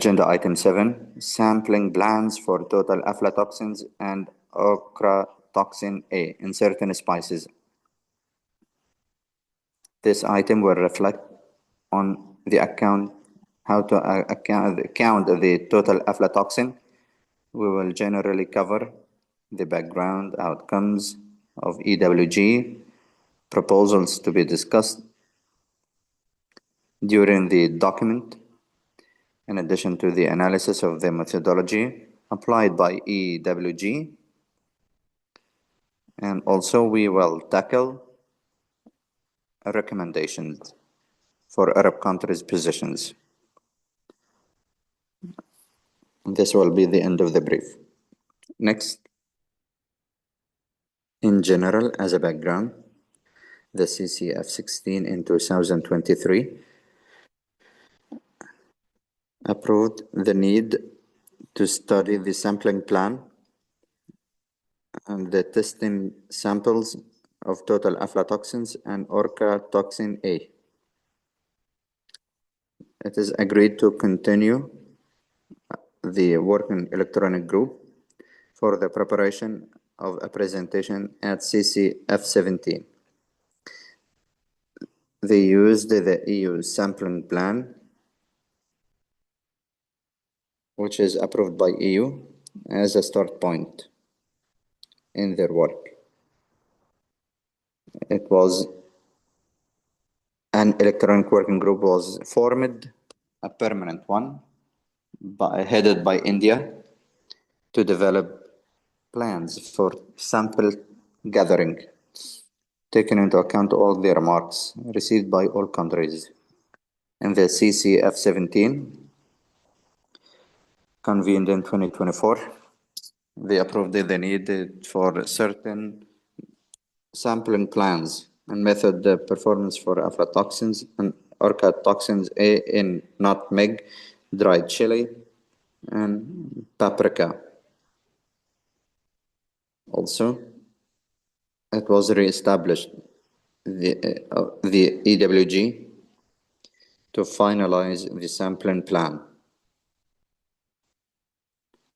Agenda item 7, sampling plans for total aflatoxins and ochratoxin A in certain spices. This item will reflect on the how to account the total aflatoxin. We will generally cover the background outcomes of EWG, proposals to be discussed during the document, in addition to the analysis of the methodology applied by EWG. And also we will tackle recommendations for Arab countries' positions. This will be the end of the brief. Next, in general, as a background, the CCF18 in 2023 approved the need to study the sampling plan and the testing samples of total aflatoxins and ochratoxin A. It is agreed to continue the working electronic group for the preparation of a presentation at CCF18. They used the EU sampling plan, which is approved by EU, as a start point in their work. It was an electronic working group was formed, a permanent one, headed by India, to develop plans for sample gathering, taking into account all the remarks received by all countries. In the CCF18, convened in 2024, they approved the need for certain sampling plans and method performance for aflatoxins and ochratoxins A in nutmeg, dried chili, and paprika. Also, it was re-established the EWG to finalize the sampling plan.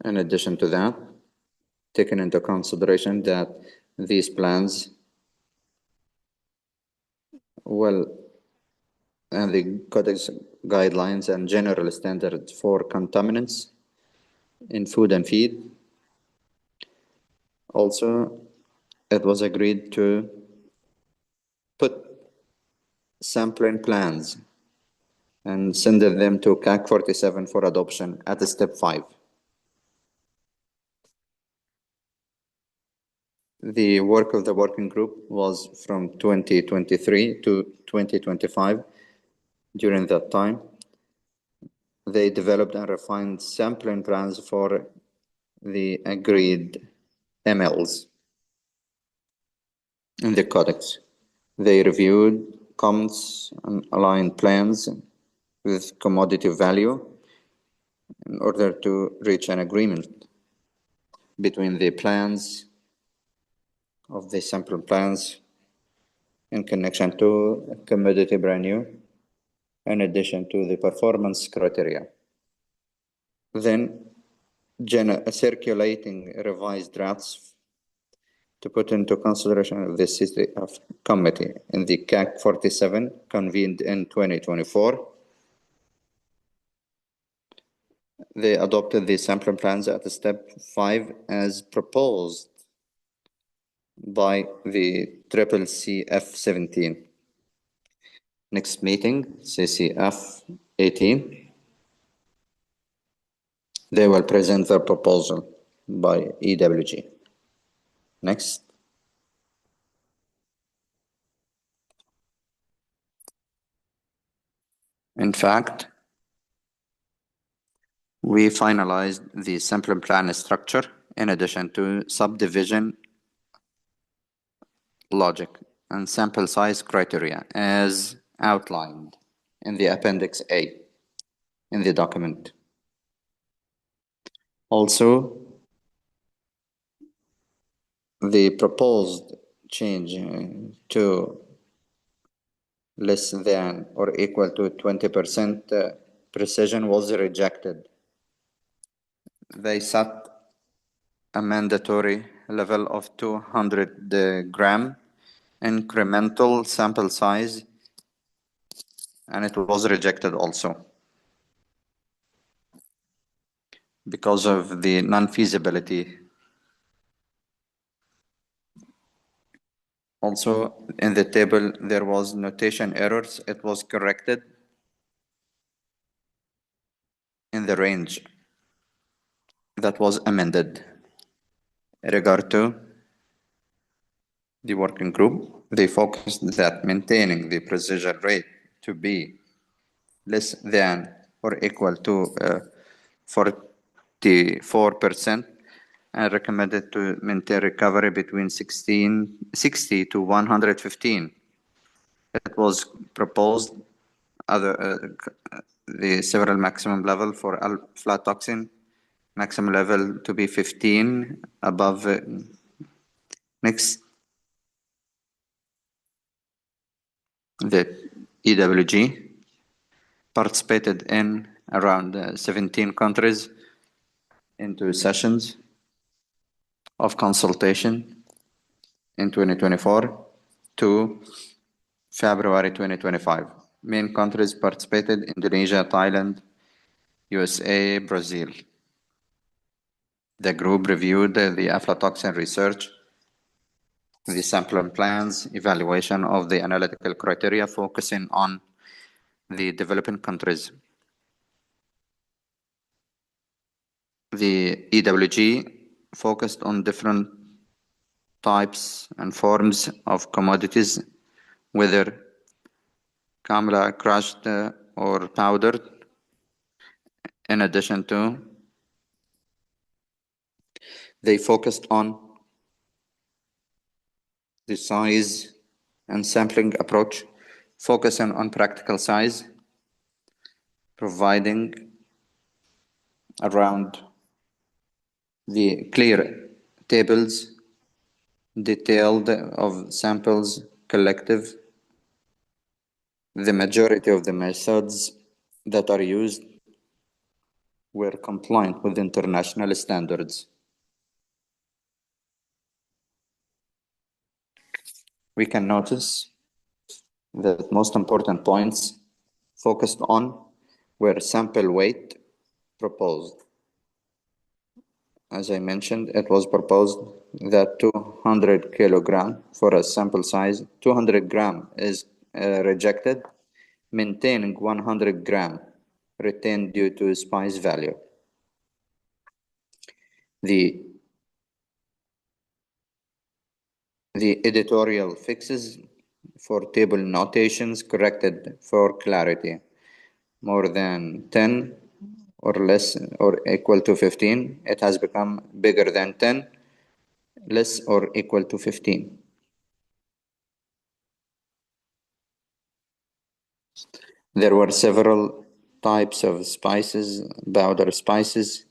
In addition to that, taking into consideration that these plans and the Codex guidelines and general standards for contaminants in food and feed. Also, it was agreed to put sampling plans and send them to CAC 47 for adoption at step 5. The work of the working group was from 2023 to 2025. During that time, they developed and refined sampling plans for the agreed MLs in the Codex. They reviewed comments and aligned plans with commodity value in order to reach an agreement between the plans of the sample plans in connection to commodity value, in addition to the performance criteria. Then circulating revised drafts to put into consideration of the CCCF committee in the CAC 47 convened in 2024. They adopted the sampling plans at step 5 as proposed by the CCCF18. Next meeting, CCF18. They will present their proposal by EWG. Next. In fact, we finalized the sampling plan structure in addition to subdivision logic and sample size criteria as outlined in the Appendix A in the document. Also, the proposed change to less than or equal to 20% precision was rejected They set a mandatory level of 200 gram incremental sample size, and it was rejected also because of the non-feasibility. Also, in the table, there was notation errors. It was corrected in the range that was amended. In regard to the working group, they focused that maintaining the precision rate to be less than or equal to 44% and recommended to maintain recovery between 60 to 115. It was proposed the several maximum level for aflatoxin, maximum level to be 15 above next the EWG participated in around 17 countries into sessions of consultation in 2024 to February 2025. Main countries participated: Indonesia, Thailand, USA, Brazil. The group reviewed the aflatoxin research, the sampling plans, evaluation of the analytical criteria focusing on the developing countries. The EWG focused on different types and forms of commodities, whether kamla, crushed or powdered. In addition to, they focused on the size and sampling approach, focusing on practical size, providing around the clear tables, detailed of samples collective. The majority of the methods that are used were compliant with international standards. We can notice that most important points focused on were sample weight proposed. As I mentioned, it was proposed that 200 kilogram for a sample size, 200 gram is rejected, maintaining 100 gram retained due to spice value. The editorial fixes for table notations corrected for clarity. More than 10 or less or equal to 15, it has become bigger than 10, less or equal to 15. There were several types of spices, powder spices,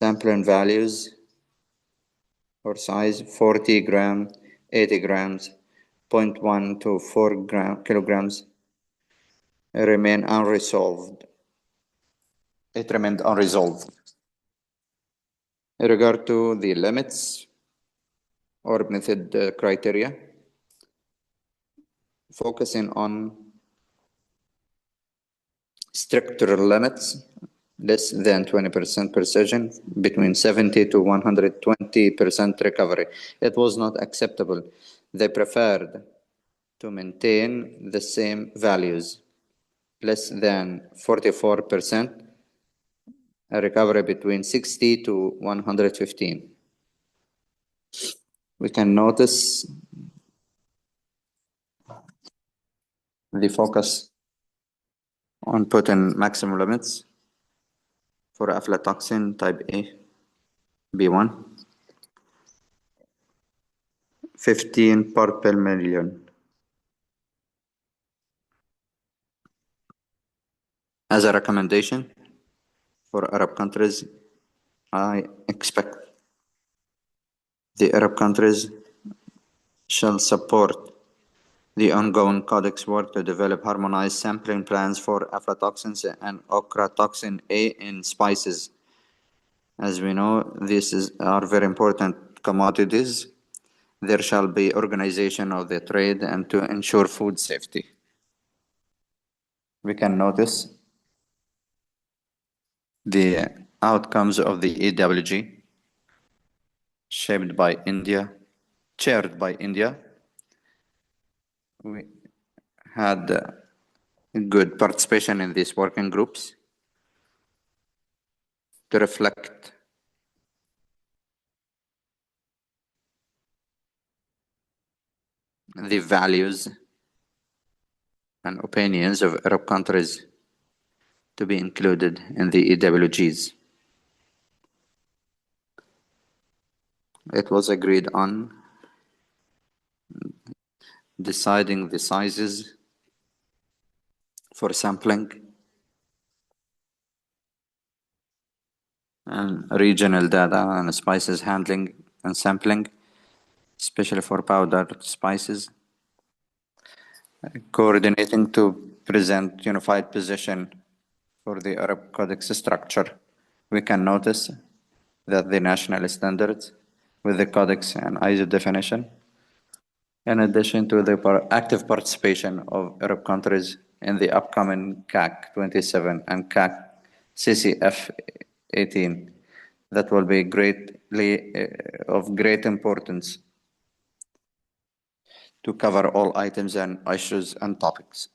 sampling values or size 40 gram, 80 grams, 0.1 to 4 kilograms remain unresolved. It remained unresolved. In regard to the limits or method criteria, focusing on structural limits, less than 20% precision, between 70 to 120% recovery. It was not acceptable. They preferred to maintain the same values, less than 44%, a recovery between 60 to 115. We can notice the focus on putting maximum limits for aflatoxin type A, B1, 15 part per million. As a recommendation for Arab countries, I expect the Arab countries shall support the ongoing Codex work to develop harmonized sampling plans for aflatoxins and ochratoxin A in spices As we know, are very important commodities. There shall be organization of the trade and to ensure food safety. We can notice the outcomes of the EWG chaired by India. We had good participation in these working groups to reflect the values and opinions of Arab countries to be included in the EWGs. It was agreed on deciding the sizes for sampling and regional data and spices handling and sampling, especially for powdered spices, coordinating to present unified position for the Arab Codex structure. We can notice that the national standards with the Codex and ISO definition, in addition to the active participation of Arab countries in the upcoming CAC 27 and CAC CCF 18, that will be of great importance to cover all items and issues and topics.